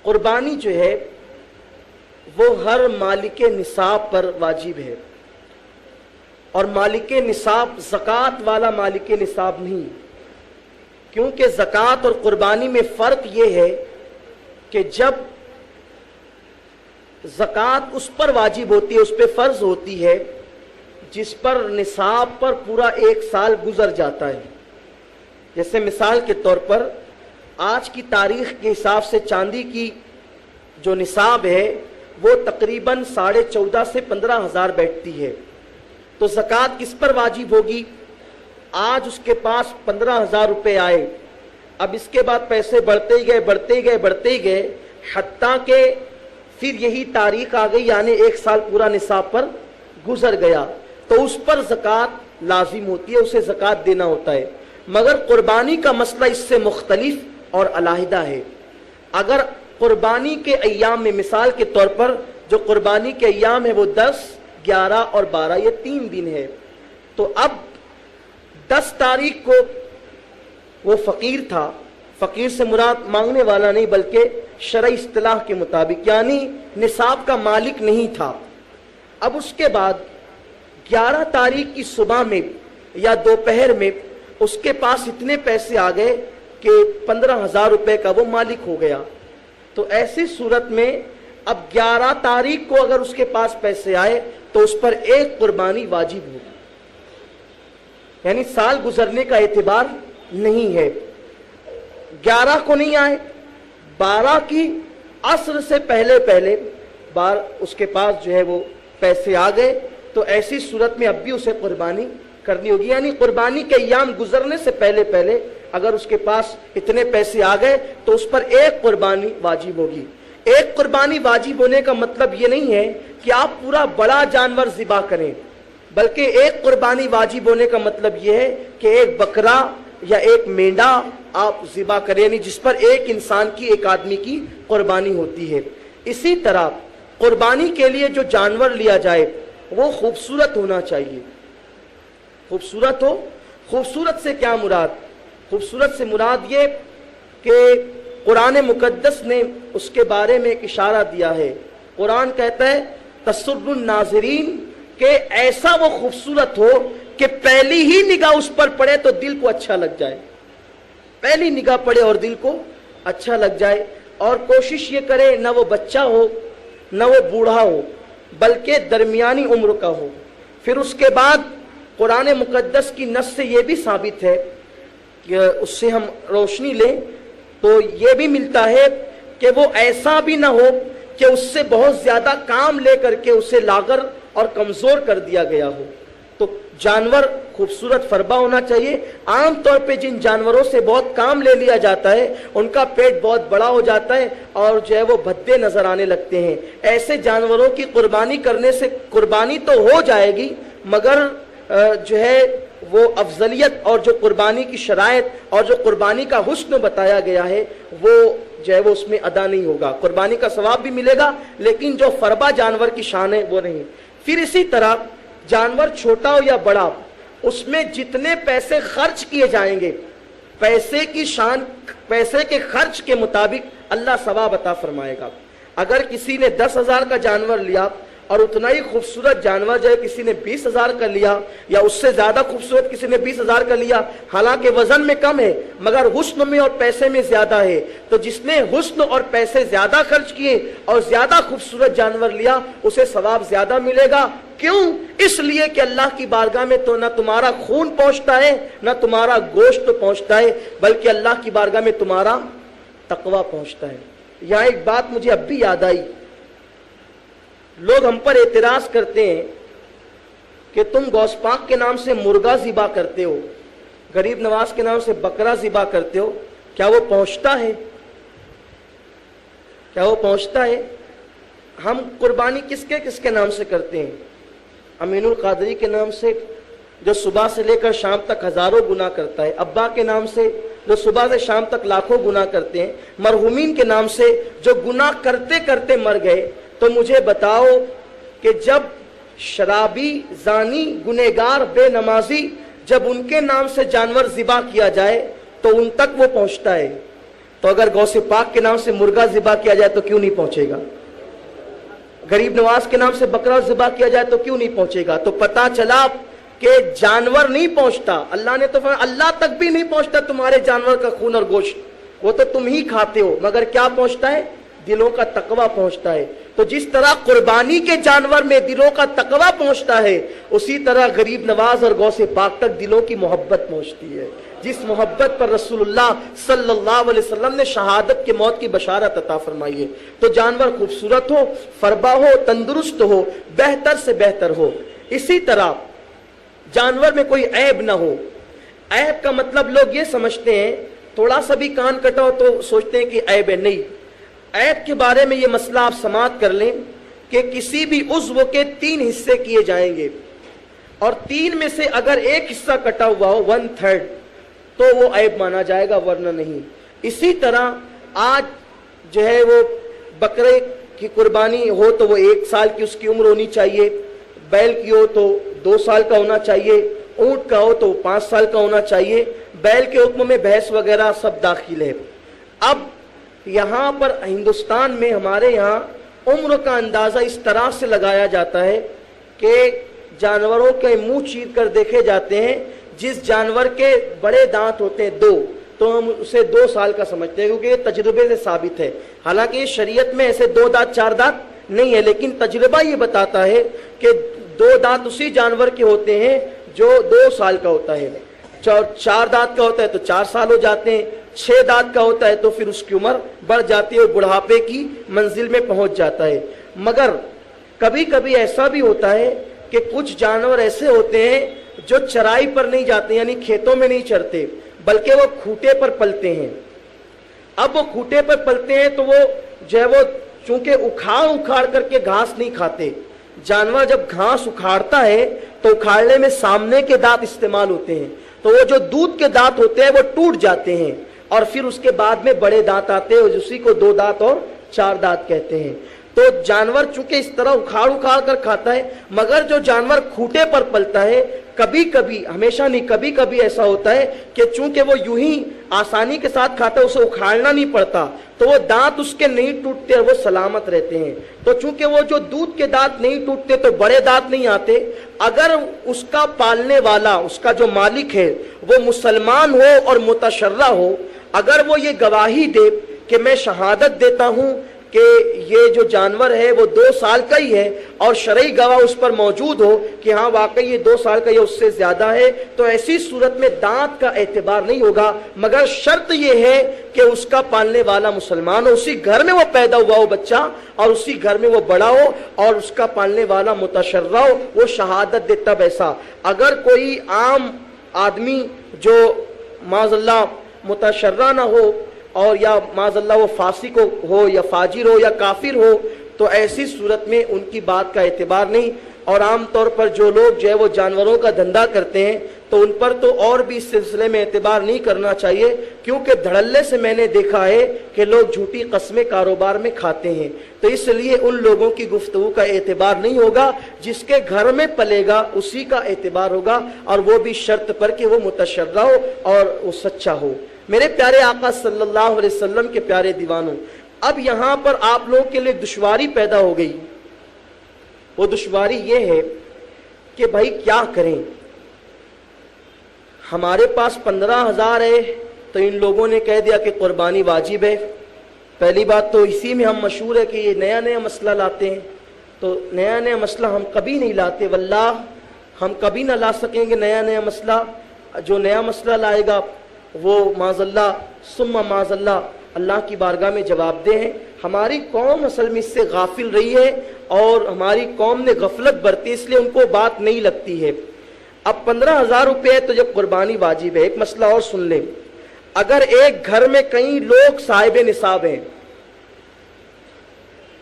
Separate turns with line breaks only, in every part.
قربانی جو ہے وہ ہر مالک نصاب پر واجب ہے، اور مالک نصاب زکوٰۃ والا مالک نصاب نہیں، کیونکہ زکوٰۃ اور قربانی میں فرق یہ ہے کہ جب زکوٰۃ اس پر واجب ہوتی ہے، اس پہ فرض ہوتی ہے جس پر نصاب پر پورا 1 سال گزر جاتا ہے۔ جیسے مثال کے طور پر آج کی تاریخ کے حساب سے چاندی کی جو نصاب ہے وہ تقریباً 14.5 سے 15,000 بیٹھتی ہے، تو زکوٰۃ کس پر واجب ہوگی؟ آج اس کے پاس 15,000 روپے آئے، اب اس کے بعد پیسے بڑھتے ہی گئے حتیٰ کہ پھر یہی تاریخ آ گئی، یعنی 1 سال پورا نصاب پر گزر گیا، تو اس پر زکوٰۃ لازم ہوتی ہے، اسے زکوٰۃ دینا ہوتا ہے۔ مگر قربانی کا مسئلہ اس سے مختلف اور علیحدہ ہے۔ اگر قربانی کے ایام میں، مثال کے طور پر جو قربانی کے ایام ہے وہ 10، 11 اور 12، یہ 3 دن ہے، تو اب 10 تاریخ کو وہ فقیر تھا، فقیر سے مراد مانگنے والا نہیں بلکہ شرعی اصطلاح کے مطابق یعنی نصاب کا مالک نہیں تھا۔ اب اس کے بعد 11 تاریخ کی صبح میں یا دوپہر میں اس کے پاس اتنے پیسے آ گئے کہ 15,000 روپے کا وہ مالک ہو گیا، تو ایسی صورت میں اب 11 تاریخ کو اگر اس کے پاس پیسے آئے تو اس پر 1 قربانی واجب ہوگی، یعنی سال گزرنے کا اعتبار نہیں ہے۔ 11 کو نہیں آئے، 12 کی عصر سے پہلے اس کے پاس جو ہے وہ پیسے آ گئے، تو ایسی صورت میں اب بھی اسے قربانی کرنی ہوگی، یعنی قربانی کے ایام گزرنے سے پہلے اگر اس کے پاس اتنے پیسے آ گئے تو اس پر 1 قربانی واجب ہوگی۔ 1 قربانی واجب ہونے کا مطلب یہ نہیں ہے کہ آپ پورا بڑا جانور ذبح کریں، بلکہ 1 قربانی واجب ہونے کا مطلب یہ ہے کہ 1 بکرا یا 1 مینڈا آپ ذبح کریں، یعنی جس پر 1 انسان کی، 1 آدمی کی قربانی ہوتی ہے۔ اسی طرح قربانی کے لیے جو جانور لیا جائے وہ خوبصورت ہونا چاہیے، خوبصورت ہو۔ خوبصورت سے کیا مراد؟ خوبصورت سے مراد یہ کہ قرآن مقدس نے اس کے بارے میں ایک اشارہ دیا ہے۔ قرآن کہتا ہے تسر الناظرین، کہ ایسا وہ خوبصورت ہو کہ پہلی ہی نگاہ اس پر پڑے تو دل کو اچھا لگ جائے، پہلی نگاہ پڑے اور دل کو اچھا لگ جائے، اور کوشش یہ کرے نہ وہ بچہ ہو نہ وہ بوڑھا ہو بلکہ درمیانی عمر کا ہو۔ پھر اس کے بعد قرآن مقدس کی نص سے یہ بھی ثابت ہے کہ اس سے ہم روشنی لیں تو یہ بھی ملتا ہے کہ وہ ایسا بھی نہ ہو کہ اس سے بہت زیادہ کام لے کر کے اسے لاغر اور کمزور کر دیا گیا ہو۔ تو جانور خوبصورت فربا ہونا چاہیے۔ عام طور پہ جن جانوروں سے بہت کام لے لیا جاتا ہے ان کا پیٹ بہت بڑا ہو جاتا ہے اور جو ہے وہ بھدے نظر آنے لگتے ہیں۔ ایسے جانوروں کی قربانی کرنے سے قربانی تو ہو جائے گی مگر جو ہے وہ افضلیت اور جو قربانی کی شرائط اور جو قربانی کا حسن بتایا گیا ہے وہ جو ہے وہ اس میں ادا نہیں ہوگا۔ قربانی کا ثواب بھی ملے گا لیکن جو فربا جانور کی شان ہے وہ نہیں۔ پھر اسی طرح جانور چھوٹا ہو یا بڑا، اس میں جتنے پیسے خرچ کیے جائیں گے پیسے کی شان، پیسے کے خرچ کے مطابق اللہ ثواب عطا فرمائے گا۔ اگر کسی نے 10,000 کا جانور لیا اور اتنا ہی خوبصورت جانور جو ہے کسی نے 20,000 کا لیا، یا اس سے زیادہ خوبصورت کسی نے 20,000 کا لیا، حالانکہ وزن میں کم ہے مگر حسن میں اور پیسے میں زیادہ ہے، تو جس نے حسن اور پیسے زیادہ خرچ کیے اور زیادہ خوبصورت جانور لیا اسے ثواب زیادہ ملے گا۔ کیوں؟ اس لیے کہ اللہ کی بارگاہ میں تو نہ تمہارا خون پہنچتا ہے نہ تمہارا گوشت پہنچتا ہے بلکہ اللہ کی بارگاہ میں تمہارا تقوی پہنچتا ہے۔ یہاں ایک بات مجھے اب بھی یاد آئی، لوگ ہم پر اعتراض کرتے ہیں کہ تم غوث پاک کے نام سے مرغا ذبح کرتے ہو، غریب نواز کے نام سے بکرا ذبح کرتے ہو، کیا وہ پہنچتا ہے؟ کیا وہ پہنچتا ہے؟ ہم قربانی کس کے نام سے کرتے ہیں؟ امین القادری کے نام سے جو صبح سے لے کر شام تک ہزاروں گناہ کرتا ہے، ابا کے نام سے جو صبح سے شام تک لاکھوں گناہ کرتے ہیں، مرحومین کے نام سے جو گناہ کرتے کرتے مر گئے۔ تو مجھے بتاؤ کہ جب شرابی، زانی، گنہگار، بے نمازی، جب ان کے نام سے جانور ذبح کیا جائے تو ان تک وہ پہنچتا ہے؟ तो अगर गौसे पाक के नाम से मुर्गा ज़िबा किया जाए तो क्यों नहीं पहुंचेगा? गरीब नवाज के नाम से बकरा ज़िबा किया जाए तो क्यों नहीं पहुंचेगा? तो पता चला कि जानवर नहीं पहुंचता, अल्लाह ने तो अल्लाह तक भी नहीं पहुंचता तुम्हारे जानवर का खून और गोश्त, वो तो तुम ही खाते हो, मगर क्या पहुंचता है? दिलों का तकवा पहुंचता है। तो जिस तरह कुर्बानी के जानवर में दिलों का तकवा पहुंचता है, उसी तरह गरीब नवाज और गौसे पाक तक दिलों की मोहब्बत पहुंचती है, जिस मोहब्बत पर रसूलुल्लाह सल्लल्लाहु अलैहि वसल्लम ने शहादत के मौत की बशारत अता फरमाई है। तो जानवर खूबसूरत हो, फरबा हो, तंदुरुस्त हो, बेहतर से बेहतर हो। इसी तरह जानवर में कोई ऐब ना हो। ऐब का मतलब लोग ये समझते हैं, थोड़ा सा भी कान कटा हो तो सोचते हैं कि ऐब है। नहीं, ऐब के बारे में ये मसला आप समाअत कर लें कि किसी भी उज़्व के 3 हिस्से किए जाएंगे और 3 में से अगर एक हिस्सा कटा हुआ हो 1/3, तो वो ऐब माना जाएगा, वरना नहीं। इसी तरह आज जो है वो बकरे की कुर्बानी हो तो वो 1 साल की उसकी उम्र होनी चाहिए, बैल की हो तो 2 साल का होना चाहिए, ऊंट का हो तो 5 साल का होना चाहिए। बैल के हुक्म में भैंस वगैरह सब दाखिल है। अब यहाँ पर हिंदुस्तान में हमारे यहाँ उम्र का अंदाज़ा इस तरह से लगाया जाता है कि जानवरों के मुंह चीर कर देखे जाते हैं। जिस जानवर के बड़े दांत होते हैं 2, तो हम उसे 2 साल का समझते हैं, क्योंकि ये तजुर्बे से साबित है। हालांकि शरीयत में ऐसे 2 दांत 4 दांत नहीं है, लेकिन तजुर्बा ये बताता है कि 2 दांत उसी जानवर के होते हैं जो 2 साल का होता है। 4 दांत का होता है तो 4 साल हो जाते हैं, 6 दांत का होता है तो फिर उसकी उम्र बढ़ जाती है और बुढ़ापे की मंजिल में पहुंच जाता है। मगर कभी कभी ऐसा भी होता है कि कुछ जानवर ऐसे होते हैं जो चराई पर नहीं जाते, यानी खेतों में नहीं चरते, बल्कि वो खूंटे पर पलते हैं। अब वो खूंटे पर पलते हैं तो वो जो है वो चूंकि उखाड़ उखाड़ करके घास नहीं खाते। जानवर जब घास उखाड़ता है तो उखाड़ने में सामने के दांत इस्तेमाल होते हैं, तो वो जो दूध के दांत होते हैं वो टूट जाते हैं और फिर उसके बाद में बड़े दांत आते हैं, उसी को 2 दांत और 4 दांत कहते हैं। तो जानवर चूंकि इस तरह उखाड़ उखाड़ कर खाता है, मगर जो जानवर खूंटे पर पलता है, कभी कभी, हमेशा नहीं, कभी कभी ऐसा होता है कि चूंकि वो यूं ही आसानी के साथ खाता है, उसे उखाड़ना नहीं पड़ता, तो वो दांत उसके नहीं टूटते और वो सलामत रहते हैं। तो चूंकि वो जो दूध के दांत नहीं टूटते तो बड़े दांत नहीं आते। अगर उसका पालने वाला, उसका जो मालिक है वो मुसलमान हो और मुतशर्रा हो, अगर वो ये गवाही दे कि मैं शहादत देता हूं कि ये जो जानवर है वो 2 साल का ही है, और शरई गवाह उस पर मौजूद हो कि हाँ वाकई ये 2 साल का या उससे ज्यादा है, तो ऐसी सूरत में दांत का एतबार नहीं होगा। मगर शर्त ये है कि उसका पालने वाला मुसलमान हो, उसी घर में वो पैदा हुआ हो बच्चा और उसी घर में वो बड़ा हो और उसका पालने वाला मुतशर्रा हो, वो शहादत दे तब ऐसा। अगर कोई आम आदमी जो माज़अल्लाह मुतशर्रा ना हो और या माज़अल्लाह वो फासिक हो या फाजिर हो या काफिर हो, तो ऐसी सूरत में उनकी बात का एतबार नहीं। और आम तौर पर जो लोग जो है वो जानवरों का धंधा करते हैं तो उन पर तो और भी इस सिलसिले में एतबार नहीं करना चाहिए, क्योंकि धड़ल्ले से मैंने देखा है कि लोग झूठी कस्में कारोबार में खाते हैं। तो इसलिए उन लोगों की गुफ्तगू का एतबार नहीं होगा, जिसके घर में पलेगा उसी का एतबार होगा, और वो भी शर्त पर कि वो मुतशर्रा हो और वो सच्चा हो। मेरे प्यारे आका सल्लल्लाहु अलैहि वसल्लम के प्यारे दीवानों, अब यहाँ पर आप लोगों के लिए दुश्वारी पैदा हो गई। वो दुश्वारी ये है कि भाई क्या करें, हमारे पास 15,000 है तो इन लोगों ने कह दिया कि कुर्बानी वाजिब है। पहली बात तो इसी में हम मशहूर है कि ये नया नया मसला लाते हैं, तो नया नया मसला हम कभी नहीं लाते, वल्लाह हम कभी ना ला सकेंगे नया नया मसला। जो नया मसला लाएगा वो माज़अल्लाह सुम्मा माज़अल्लाह अल्लाह की बारगाह में जवाबदेह है। हमारी कौम असल में इससे गाफिल रही है और हमारी कौम ने गफलत बरती, इसलिए उनको बात नहीं लगती है। अब 15,000 रुपये तो जब कुर्बानी वाजिब है, एक मसला और सुन ले, अगर एक घर में कई लोग साहिब निसाब हैं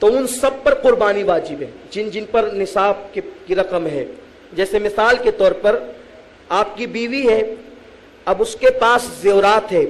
तो उन सब पर कुर्बानी वाजिब है, जिन जिन पर निसाब की रकम है। जैसे मिसाल के तौर पर आपकी बीवी है, अब उसके पास ज़ेवरात है।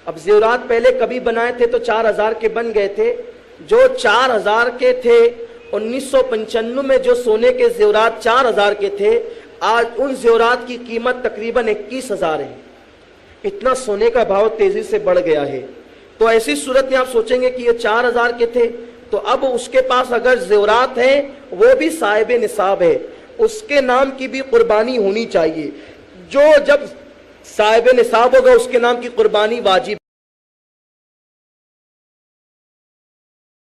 अब ज़ेवरात पहले कभी बनाए थे तो 4,000 के बन गए थे। जो 4,000 के थे 1995 में जो सोने के ज़ेवरात 4,000 के थे, आज उन ज़ेवरात की कीमत तकरीबन 21,000 है। इतना सोने का भाव तेजी से बढ़ गया है। تو ایسی صورت میں آپ سوچیں گے کہ یہ 4000 کے تھے، تو اب اس کے پاس اگر زیورات ہیں وہ بھی صاحب نصاب ہے، اس کے نام کی بھی قربانی ہونی چاہیے. جو جب صاحب نصاب ہوگا اس کے نام کی قربانی واجب